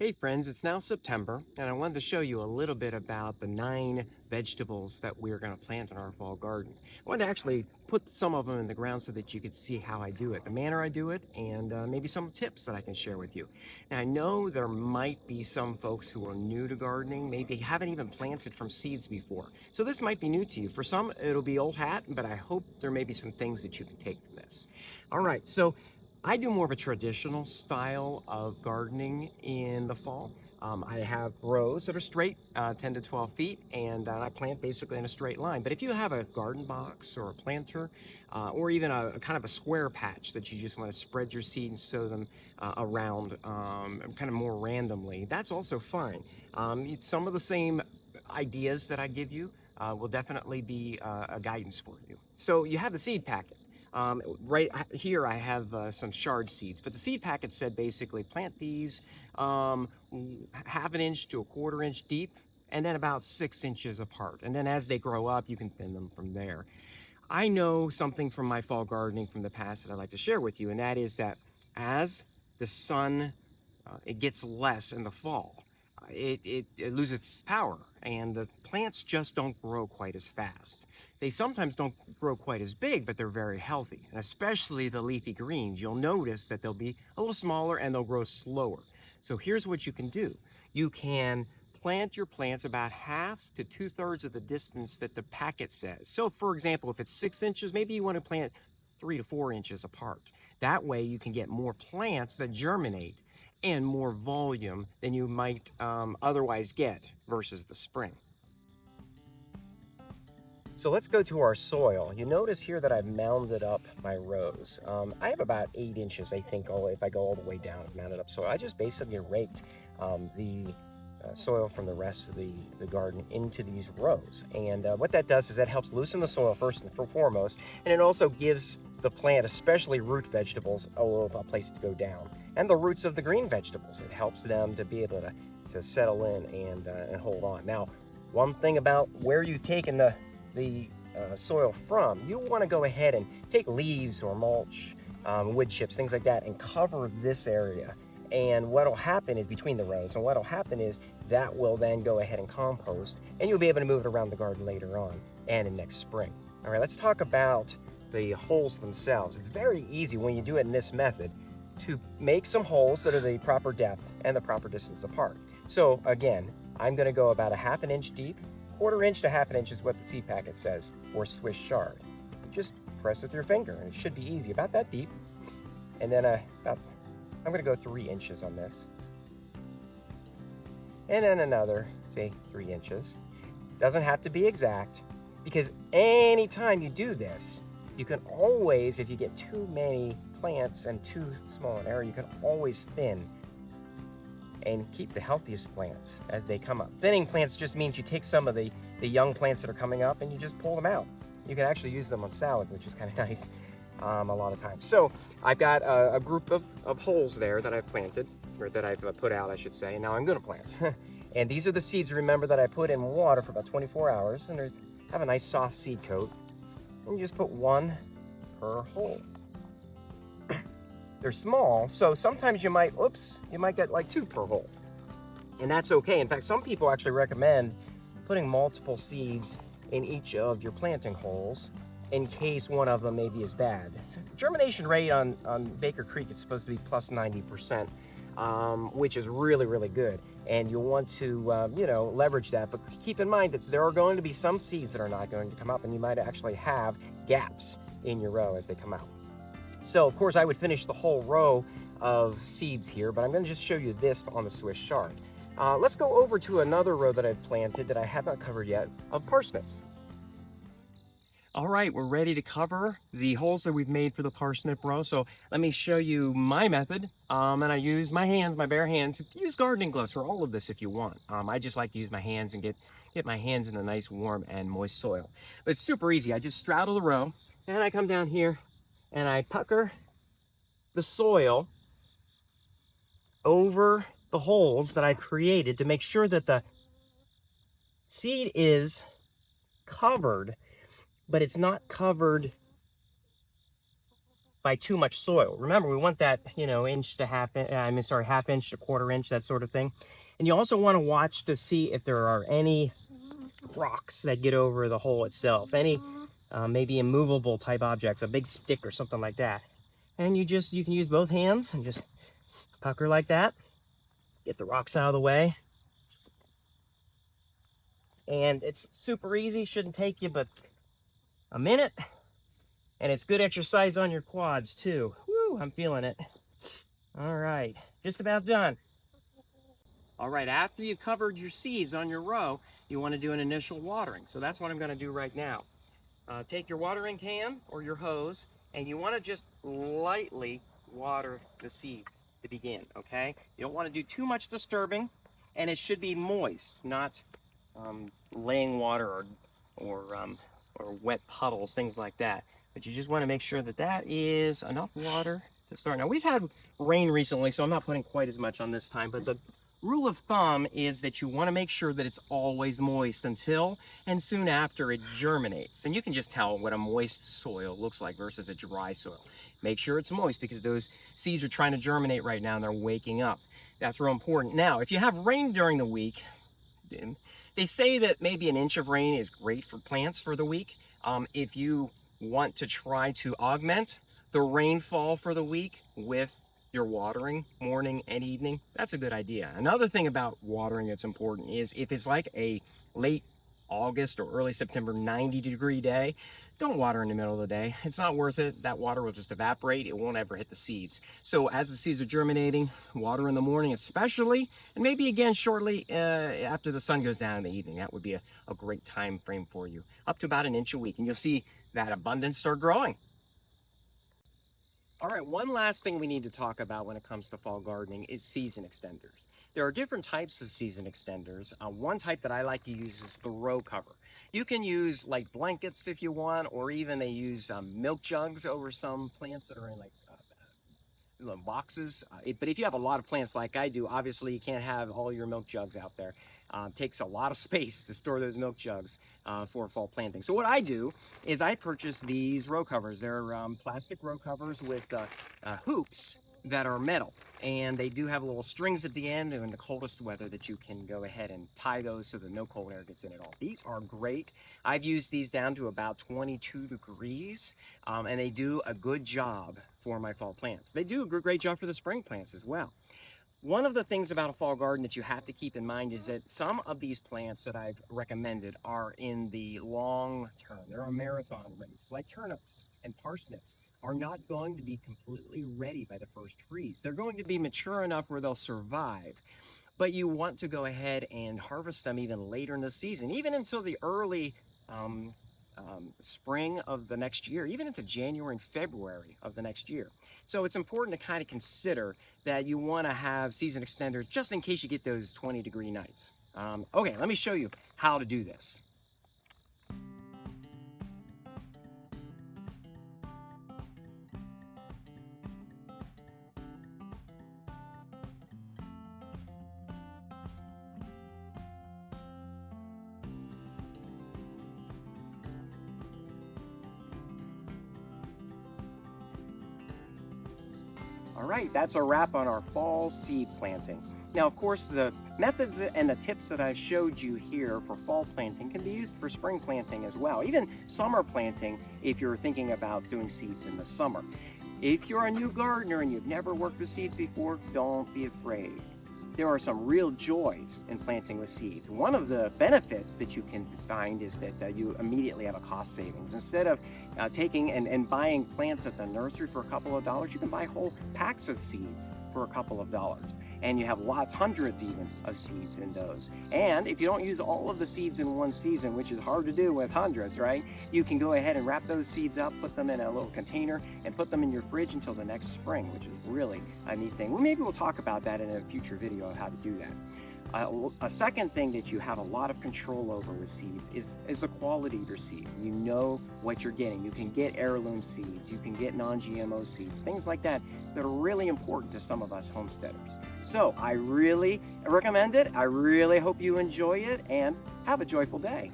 Hey friends, it's now September, and I wanted to show you a little bit about the 9 vegetables that we're going to plant in our fall garden. I wanted to actually put some of them in the ground so that you could see how I do it, the manner I do it, and maybe some tips that I can share with you. Now, I know there might be some folks who are new to gardening, maybe haven't even planted from seeds before. So this might be new to you. For some, it'll be old hat, but I hope there may be some things that you can take from this. All right, so I do more of a traditional style of gardening in the fall. I have rows that are straight, 10 to 12 feet, and I plant basically in a straight line. But if you have a garden box or a planter, or even a kind of a square patch that you just want to spread your seed and sow them around kind of more randomly, that's also fine. Some of the same ideas that I give you will definitely be a guidance for you. So you have the seed packet. Right here I have some shard seeds, but the seed packet said basically plant these half an inch to a quarter inch deep and then about 6 inches apart. And then as they grow up, you can thin them from there. I know something from my fall gardening from the past that I'd like to share with you, and that is that as the sun it gets less in the fall, it loses its power, and the plants just don't grow quite as fast. They sometimes don't grow quite as big, but they're very healthy, and especially the leafy greens. You'll notice that they'll be a little smaller and they'll grow slower. So here's what you can do. You can plant your plants about half to 2/3 of the distance that the packet says. So for example, if it's 6 inches, maybe you want to plant 3 to 4 inches apart. That way you can get more plants that germinate and more volume than you might otherwise get versus the spring. So let's go to our soil. You notice here that I've mounded up my rows. I have about 8 inches, I think, if I go all the way down, I've mounded up soil. I just basically raked the soil from the rest of the garden into these rows. And what that does is that helps loosen the soil first and foremost, and it also gives the plant, especially root vegetables, a place to go down. And the roots of the green vegetables, it helps them to be able to settle in and hold on. Now, one thing about where you've taken the soil from, you want to go ahead and take leaves or mulch, wood chips, things like that, and cover this area. And what'll happen is between the rows, and what'll happen is that will then go ahead and compost, and you'll be able to move it around the garden later on and in next spring. All right, let's talk about the holes themselves. It's very easy when you do it in this method to make some holes that are the proper depth and the proper distance apart. So again, I'm going to go about a half an inch deep. Quarter inch to half an inch is what the seed packet says, or Swiss chard. Just press with your finger, and it should be easy, about that deep. And then I'm going to go 3 inches on this. And then another, say 3 inches. Doesn't have to be exact, because anytime you do this, you can always, if you get too many plants and too small an area, you can always thin and keep the healthiest plants as they come up. Thinning plants just means you take some of the young plants that are coming up and you just pull them out. You can actually use them on salads, which is kind of nice a lot of times. So I've got a group of holes there that I've planted, or that I've put out, I should say, and now I'm gonna plant. And these are the seeds, remember, that I put in water for about 24 hours, and they have a nice soft seed coat. And you just put 1 per hole. They're small, so sometimes you might get like 2 per hole. And that's okay. In fact, some people actually recommend putting multiple seeds in each of your planting holes in case one of them maybe is bad. So germination rate on Baker Creek is supposed to be plus 90%, which is really, really good. And you'll want to, leverage that. But keep in mind that there are going to be some seeds that are not going to come up, and you might actually have gaps in your row as they come out. So, of course, I would finish the whole row of seeds here, but I'm going to just show you this on the Swiss chard. Let's go over to another row that I've planted that I have not covered yet of parsnips. All right, we're ready to cover the holes that we've made for the parsnip row. So let me show you my method. And I use my hands, my bare hands. Use gardening gloves for all of this if you want. I just like to use my hands and get my hands in a nice warm and moist soil. But it's super easy. I just straddle the row, and I come down here and I pucker the soil over the holes that I've created to make sure that the seed is covered, but it's not covered by too much soil. Remember, we want that, you know, inch to half inch to quarter inch, that sort of thing. And you also want to watch to see if there are any rocks that get over the hole itself, any maybe immovable type objects, a big stick or something like that. And you can use both hands and just pucker like that, get the rocks out of the way. And it's super easy, shouldn't take you but a minute. And it's good exercise on your quads too. Woo, I'm feeling it. All right, just about done. All right, after you've covered your seeds on your row, you want to do an initial watering. So that's what I'm going to do right now. Take your watering can or your hose, and you want to just lightly water the seeds to begin, okay? You don't want to do too much disturbing, and it should be moist, not laying water or wet puddles, things like that. But you just want to make sure that that is enough water to start. Now, we've had rain recently, so I'm not putting quite as much on this time, but the rule of thumb is that you want to make sure that it's always moist until and soon after it germinates. And you can just tell what a moist soil looks like versus a dry soil. Make sure it's moist because those seeds are trying to germinate right now and they're waking up. That's real important. Now, if you have rain during the week, they say that maybe an inch of rain is great for plants for the week. If you want to try to augment the rainfall for the week with your watering morning and evening, that's a good idea. Another thing about watering that's important is if it's like a late August or early September 90-degree day, don't water in the middle of the day. It's not worth it. That water will just evaporate. It won't ever hit the seeds. So as the seeds are germinating, water in the morning especially, and maybe again shortly after the sun goes down in the evening. That would be a great time frame for you, up to about an inch a week, and you'll see that abundance start growing. All right, one last thing we need to talk about when it comes to fall gardening is season extenders. There are different types of season extenders. One type that I like to use is the row cover. You can use like blankets if you want, or even they use milk jugs over some plants that are in like boxes. But if you have a lot of plants like I do, obviously you can't have all your milk jugs out there. It takes a lot of space to store those milk jugs for fall planting. So what I do is I purchase these row covers. They're plastic row covers with hoops that are metal, and they do have little strings at the end in the coldest weather that you can go ahead and tie those so that no cold air gets in at all. These are great. I've used these down to about 22 degrees, and they do a good job for my fall plants. They do a great job for the spring plants as well. One of the things about a fall garden that you have to keep in mind is that some of these plants that I've recommended are in the long term. There are marathon rates, like turnips and parsnips are not going to be completely ready by the first freeze. They're going to be mature enough where they'll survive. But you want to go ahead and harvest them even later in the season, even until the early spring of the next year, even into January and February of the next year. So it's important to kind of consider that you want to have season extenders just in case you get those 20-degree nights. Okay, let me show you how to do this. All right, that's a wrap on our fall seed planting. Now, of course, the methods and the tips that I showed you here for fall planting can be used for spring planting as well, even summer planting if you're thinking about doing seeds in the summer. If you're a new gardener and you've never worked with seeds before, don't be afraid. There are some real joys in planting with seeds. One of the benefits that you can find is that you immediately have a cost savings. Instead of taking and buying plants at the nursery for a couple of dollars, you can buy whole packs of seeds for a couple of dollars. And you have lots, hundreds even, of seeds in those. And if you don't use all of the seeds in one season, which is hard to do with hundreds, right? You can go ahead and wrap those seeds up, put them in a little container, and put them in your fridge until the next spring, which is really a neat thing. Well, maybe we'll talk about that in a future video of how to do that. A second thing that you have a lot of control over with seeds is the quality of your seed. You know what you're getting. You can get heirloom seeds, you can get non-GMO seeds, things like that that are really important to some of us homesteaders. So I really recommend it. I really hope you enjoy it, and have a joyful day.